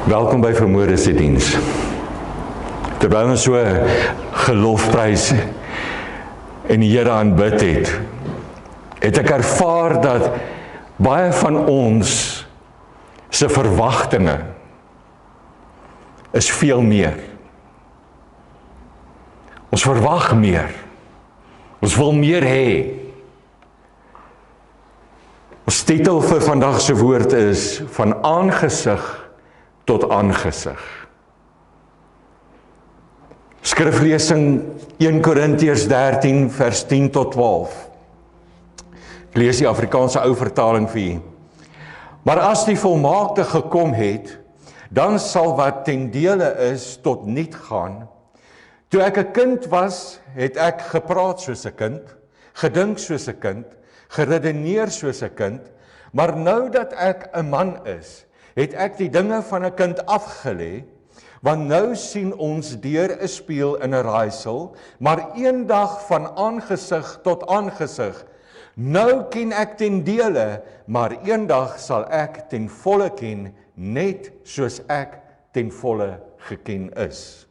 Welkom by Vermoede se diens. Terwyl ons so gelofprys en die Here aanbid het ek ervaar dat baie van ons se verwagtinge is veel meer. Ons verwag meer. Ons wil meer hê. Ons titel vir vandag se woord is van aangesig tot aangesig. Skriflesing 1 Korintiërs 13 vers 10 tot 12. Ek lees die Afrikaanse ou vertaling vir u. Maar as die volmaakte gekom het, dan sal wat ten dele is tot niet gaan. Toe ek 'n kind was, het ek gepraat soos 'n kind, gedink soos 'n kind, geredeneer soos 'n kind, maar nou dat ek 'n man is, het ek die dinge van 'n kind afgelê, want nou sien ons deur 'n spieël in 'n raaisel, maar eendag van aangesig tot aangesig. Nou ken ek ten dele, maar eendag sal ek ten volle ken, net soos ek ten volle geken is.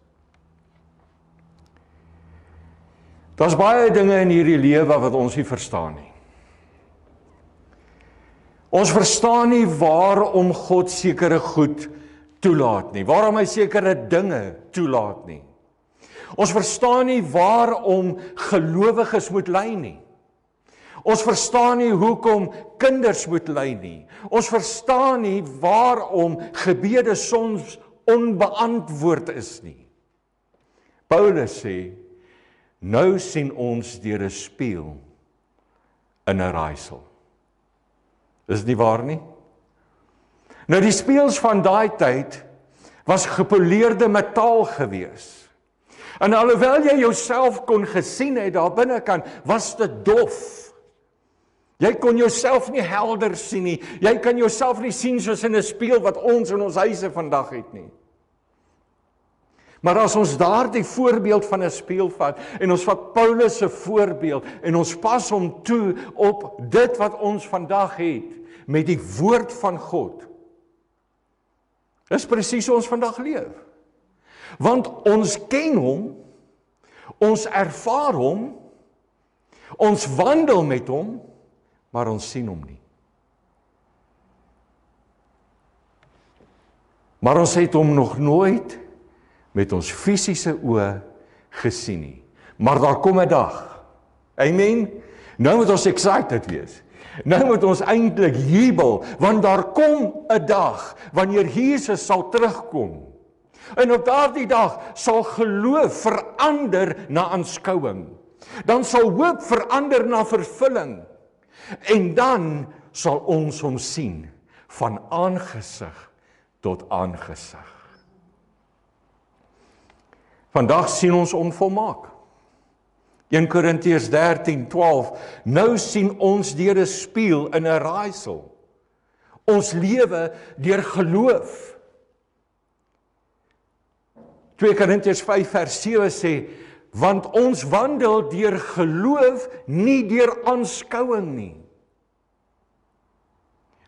Daar's baie dinge in hierdie lewe wat ons nie verstaan nie. Ons verstaan nie waarom God sekere goed toelaat nie, waarom hy sekere dinge toelaat nie. Ons verstaan nie waarom gelowiges moet ly nie. Ons verstaan nie hoekom kinders moet ly nie. Ons verstaan nie waarom gebede soms onbeantwoord is nie. Paulus sê, nou sien ons deur 'n spieël in 'n raaisel. Is nie waar nie? Nou die spieëls van daai tyd was gepoleerde metaal gewees. En alhoewel jy jouself kon gesien het daar binnekant, was dit dof. Jy kon jouself nie helder sien nie. Jy kan jouself nie sien soos in 'n spieël wat ons in ons huise vandag het nie. Maar as ons daardie voorbeeld van 'n spieël vat, en ons vat Paulus se voorbeeld, en ons pas hom toe op dit wat ons vandag het, met die woord van God, is presies hoe ons vandag leef. Want ons ken hom, ons ervaar hom, ons wandel met hom, maar ons sien hom nie. Maar ons het hom nog nooit met ons fisiese oë gesien nie. Maar daar kom 'n dag. Amen. Nou moet ons excited wees. Nou moet ons eintlik jubel, want daar kom 'n dag wanneer Jesus sal terugkom. En op daardie dag sal geloof verander na aanskouing. Dan sal hoop verander na vervulling. En dan sal ons hom sien van aangesig tot aangesig. Vandag sien ons onvolmaak. 1 Korintiërs 13:12, nou sien ons deur 'n spieël in 'n raaisel. Ons lewe deur geloof. 2 Korintiërs 5 vers 7 sê, want ons wandel deur geloof, nie deur aanskouing nie.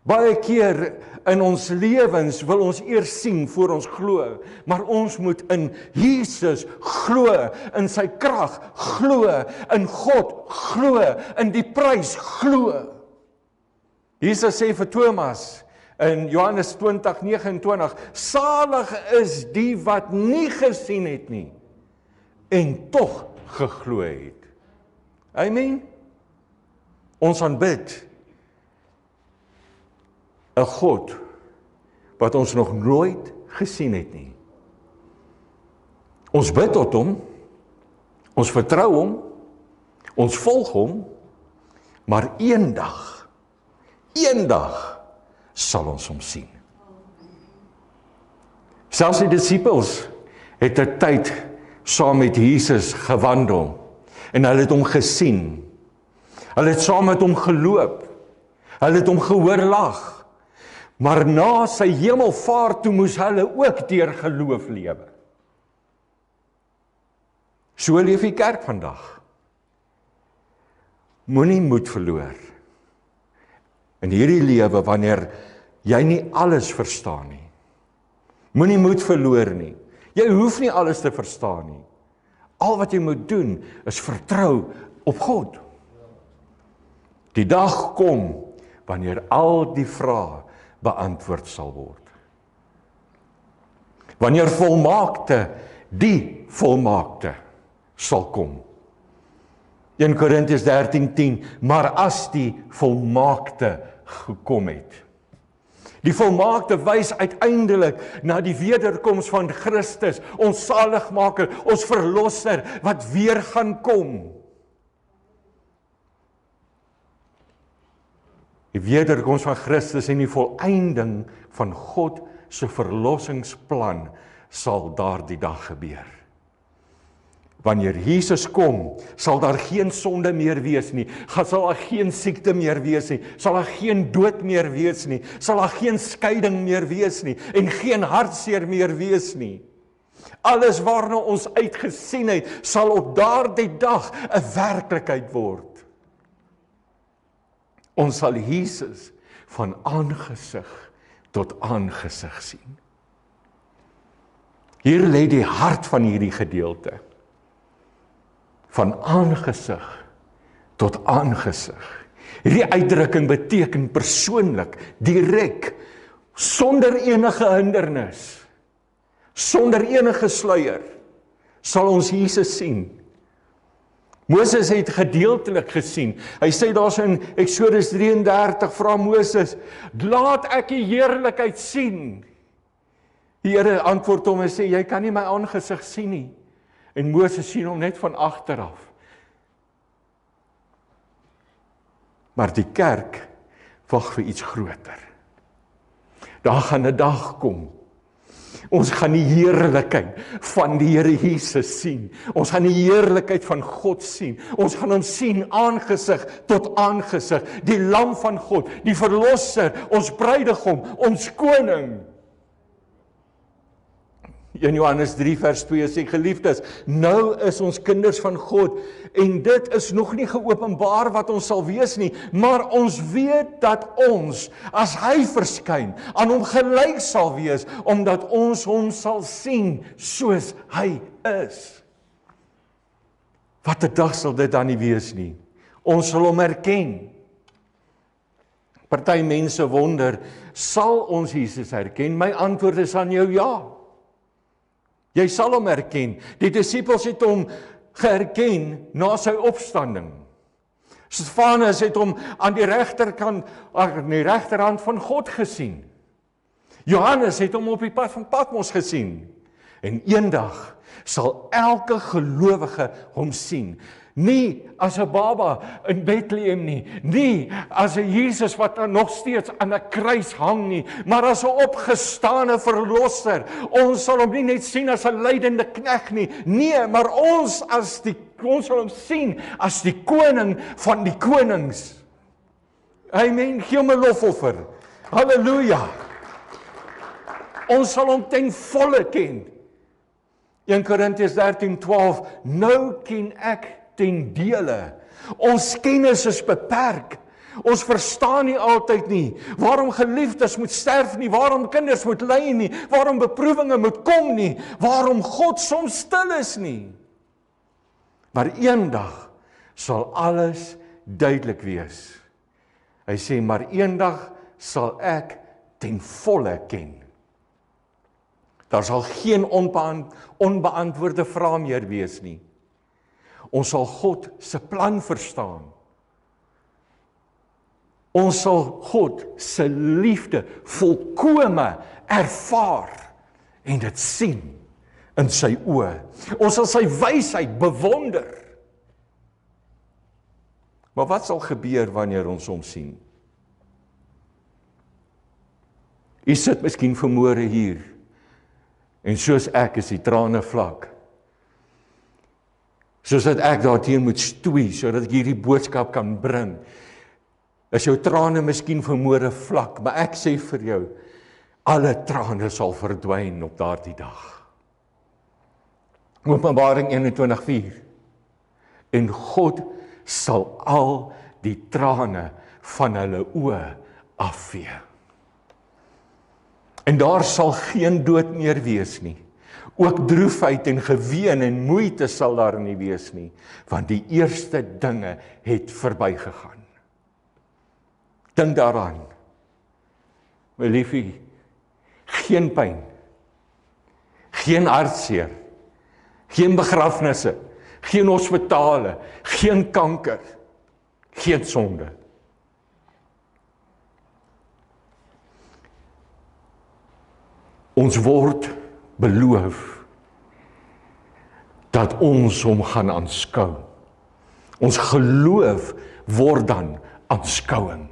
Baie keer in ons lewens wil ons eers sien voor ons glo, maar ons moet in Jesus glo, in sy krag glo, in God glo, in die prys glo. Jesus sê vir Thomas in Johannes 20:29, salig is die wat nie gesien het nie, en tog geglo het. Amen. Ons aanbid 'n God wat ons nog nooit gesien het nie. Ons bid tot hom, ons vertrou hom, ons volg hom, maar eendag sal ons hom sien. Selfs die disippels het 'n tyd saam met Jesus gewandel, en hulle het hom gesien. Hulle het saam met hom geloop. Hulle het hom gehoor lag. Maar na sy hemelvaart toe moes hulle ook deur geloof lewe. So leef die kerk vandag. Moenie moed verloor in hierdie lewe wanneer jy nie alles verstaan nie. Moenie moed verloor nie. Jy hoef nie alles te verstaan nie. Al wat jy moet doen, is vertrou op God. Die dag kom, wanneer al die vrae beantwoord sal word. Wanneer volmaakte, die volmaakte sal kom. 1 Korintiërs 13:10, maar as die volmaakte gekom het. Die volmaakte wys uiteindelik na die wederkoms van Christus, ons saligmaker, ons verlosser, wat weer gaan kom. Die wederkoms van Christus en die volëinding van God se verlossingsplan sal daardie dag gebeur. Wanneer Jesus kom, sal daar geen sonde meer wees nie, sal daar geen siekte meer wees nie, sal daar geen dood meer wees nie, sal daar geen skeiding meer wees nie, en geen hartseer meer wees nie. Alles waarna ons uitgesien het, sal op daardie dag 'n werklikheid word. Ons sal Jesus van aangesig tot aangesig sien. Hier lê die hart van hierdie gedeelte. Van aangesig tot aangesig. Hierdie uitdrukking beteken persoonlik, direk, sonder enige hindernis, sonder enige sluier, sal ons Jesus sien. Moses het gedeeltelik gesien. Hy sê daar's in Eksodus 33, vra Moses, laat ek die heerlikheid sien. Die Here antwoord hom en sê, jy kan nie my aangesig sien nie. En Moses sien hom net van agteraf. Maar die kerk wag vir iets groter. Daar gaan 'n dag kom. Ons gaan die heerlikheid van die Here Jesus sien. Ons gaan die heerlikheid van God sien. Ons gaan hom sien aangesig tot aangesig. Die lam van God, die verlosser, ons bruidegom, ons koning. In Johannes 3 vers 2 sê, geliefdes, nou is ons kinders van God, en dit is nog nie geopenbaar wat ons sal wees nie, maar ons weet dat ons, as hy verskyn, aan hom gelyk sal wees, omdat ons hom sal sien, soos hy is. Wat 'n dag sal dit dan nie wees nie? Ons sal hom herken. Party mense wonder, sal ons Jesus herken? My antwoord is aan jou ja. Jy sal hom herken. Die disippels het hom geherken na sy opstanding. Stefanus het hom aan die regterkant, aan die regterhand van God gesien. Johannes het hom op die pad van Patmos gesien. En eendag sal elke gelowige hom sien. Nie as 'n baba in Bethlehem nie as 'n Jesus wat nog steeds aan 'n kruis hang nie, maar as 'n opgestane verlosser. Ons sal hom nie net sien as 'n lydende knegt nie, nee, maar ons sal hom sien as die koning van die konings. Amen, gee hom 'n lofoffer. Halleluja. Ons sal hom ten volle ken. 1 Korintiërs 13:12, nou ken ek ten dele. Ons kennis is beperk. Ons verstaan nie altyd nie. Waarom geliefdes moet sterf nie, waarom kinders moet ly nie, waarom beproewinge moet kom nie, waarom God soms stil is nie. Maar eendag sal alles duidelik wees. Hy sê, maar eendag sal ek ten volle ken. Daar sal geen onbeantwoorde vrae meer wees nie. Ons sal God se plan verstaan. Ons sal God se liefde volkome ervaar en dit sien in sy oë. Ons sal sy wysheid bewonder. Maar wat sal gebeur wanneer ons hom sien? U sit miskien vanmôre hier en soos ek is die trane vlak. Soos dat ek daarteen moet stoei, sodat ek hierdie boodskap kan bring. Is jou trane miskien vanmôre vlak, maar ek sê vir jou, alle trane sal verdwyn op daardie dag. Openbaring 21:4. En God sal al die trane van hulle oë afvee. En daar sal geen dood meer wees nie. Ook droefheid en geween en moeite sal daar nie wees nie, want die eerste dinge het verbygegaan. Dink daaraan, my liefie, geen pyn, geen hartseer, geen begrafnisse, geen hospitale, geen kanker, geen sonde. Ons word beloof dat ons hom gaan aanskou. Ons geloof word dan aanskouing.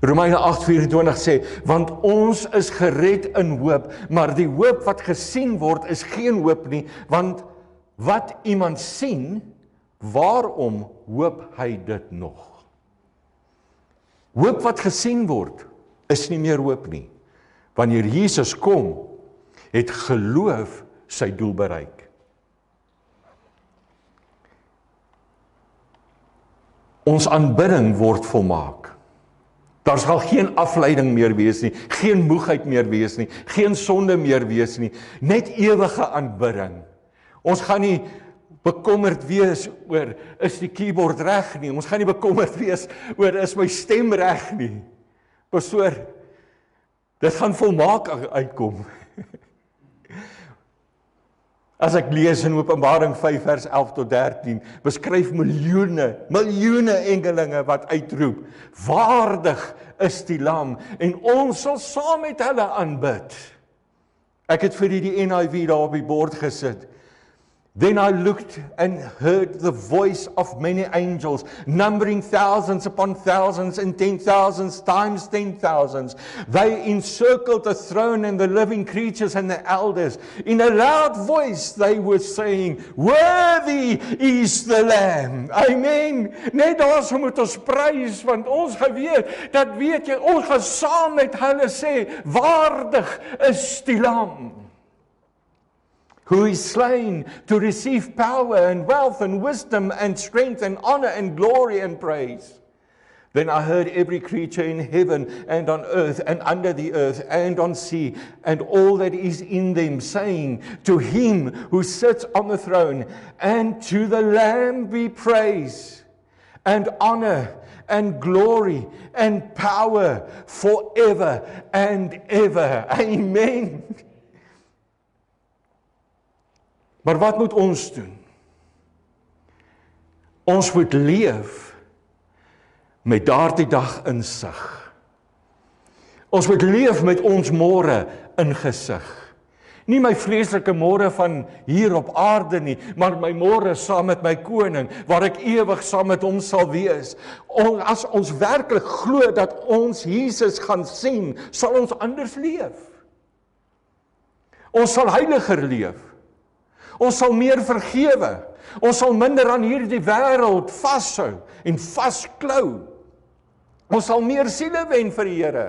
Romeine 8:24 sê, want ons is gered in hoop, maar die hoop wat gesien word is geen hoop nie, want wat iemand sien, waarom hoop hy dit nog? Hoop wat gesien word, is nie meer hoop nie. Wanneer Jesus kom, het geloof sy doel bereik. Ons aanbidding word volmaak. Daar sal geen afleiding meer wees nie, geen moegheid meer wees nie, geen sonde meer wees nie, net ewige aanbidding. Ons gaan nie bekommerd wees oor, is die keyboard reg nie, ons gaan nie bekommerd wees oor, is my stem reg nie. Pastoor, dit gaan volmaak uitkom. As ek lees in Openbaring 5 vers 11 tot 13, beskryf miljoene engelinge wat uitroep, waardig is die lam, en ons sal saam met hulle aanbid. Ek het vir die NIV daar op die bord gesit. Then I looked and heard the voice of many angels, numbering thousands upon thousands and 10,000s times 10,000s. They encircled the throne and the living creatures and the elders. In a loud voice they were saying, worthy is the Lamb. Amen. Net daar so moet ons prys, want ons geweet, dat weet jy, ons gaan saam met hulle sê, waardig is die Lam. Who is slain to receive power and wealth and wisdom and strength and honor and glory and praise. Then I heard every creature in heaven and on earth and under the earth and on sea and all that is in them saying, to him who sits on the throne and to the Lamb be praise and honor and glory and power forever and ever. Amen. Maar wat moet ons doen? Ons moet leef met daardie dag insig. Ons moet leef met ons môre in gesig. Nie my vleeslike môre van hier op aarde nie, maar my môre saam met my koning, waar ek ewig saam met hom sal wees. As ons werklik glo dat ons Jesus gaan sien, sal ons anders leef. Ons sal heiliger leef. Ons sal meer vergewe. Ons sal minder aan hierdie wêreld vashou en vasklou. Ons sal meer siele wen vir die Here.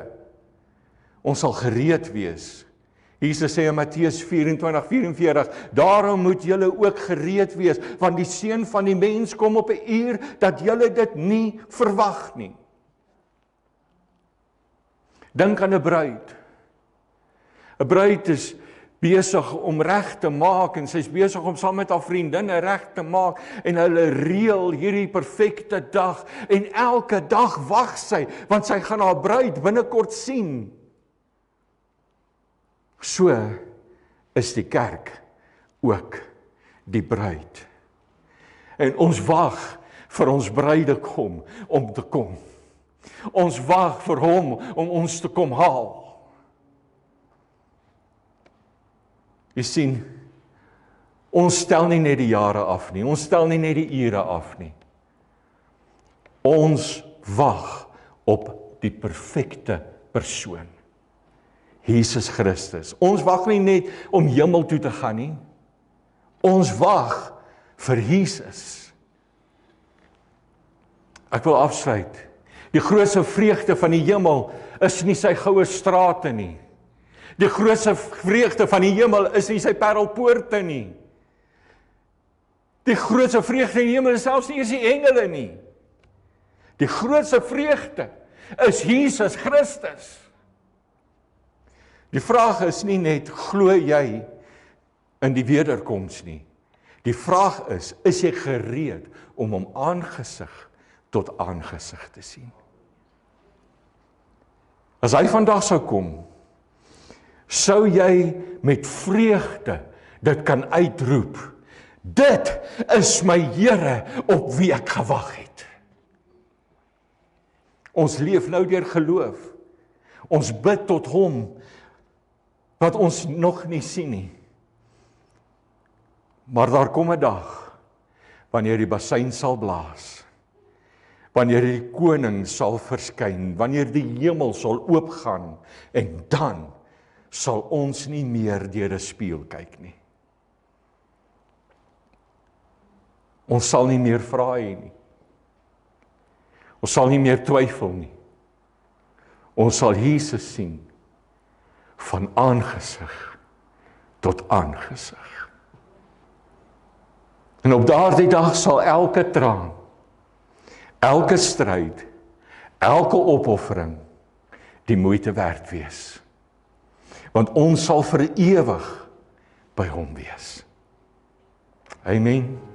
Ons sal gereed wees. Jesus sê in Matteus 24:44, daarom moet julle ook gereed wees, want die Seun van die Mens kom op 'n uur dat julle dit nie verwag nie. Dink aan 'n bruid. 'n Bruid is besig om reg te maak, en sy's besig om saam met haar vriendinne reg te maak, en hulle reël hierdie perfekte dag, en elke dag wag sy, want sy gaan haar bruid binnekort sien. So is die kerk ook die bruid. En ons wag vir ons bruidegom om te kom. Ons wag vir hom om ons te kom haal. Jy sien, ons stel nie net die jare af nie, ons stel nie net die ure af nie. Ons wag op die perfekte persoon, Jesus Christus. Ons wag nie net om hemel toe te gaan nie, ons wag vir Jesus. Ek wil afsluit. Die grootste vreugde van die hemel is nie sy goue strate nie. Die grootste vreugde van die hemel is nie sy parelpoorte nie. Die grootste vreugde in die hemel is selfs nie eens die engele nie. Die grootste vreugde is Jesus Christus. Die vraag is nie net, glo jy in die wederkoms nie. Die vraag is jy gereed om hom aangesig tot aangesig te sien? As hy vandag sou kom, sou jy met vreugde dit kan uitroep, dit is my Here op wie ek gewag het. Ons leef nou deur geloof. Ons bid tot hom wat ons nog nie sien nie. Maar daar kom 'n dag wanneer die bassein sal blaas, wanneer die koning sal verskyn, wanneer die hemel sal oopgaan, en dan sal ons nie meer deur 'n spieël kyk nie. Ons sal nie meer vra hê nie. Ons sal nie meer twyfel nie. Ons sal Jesus sien van aangesig tot aangesig. En op daardie dag sal elke traan, elke stryd, elke opoffering die moeite werd wees. Want ons sal vir ewig by hom wees. Amen.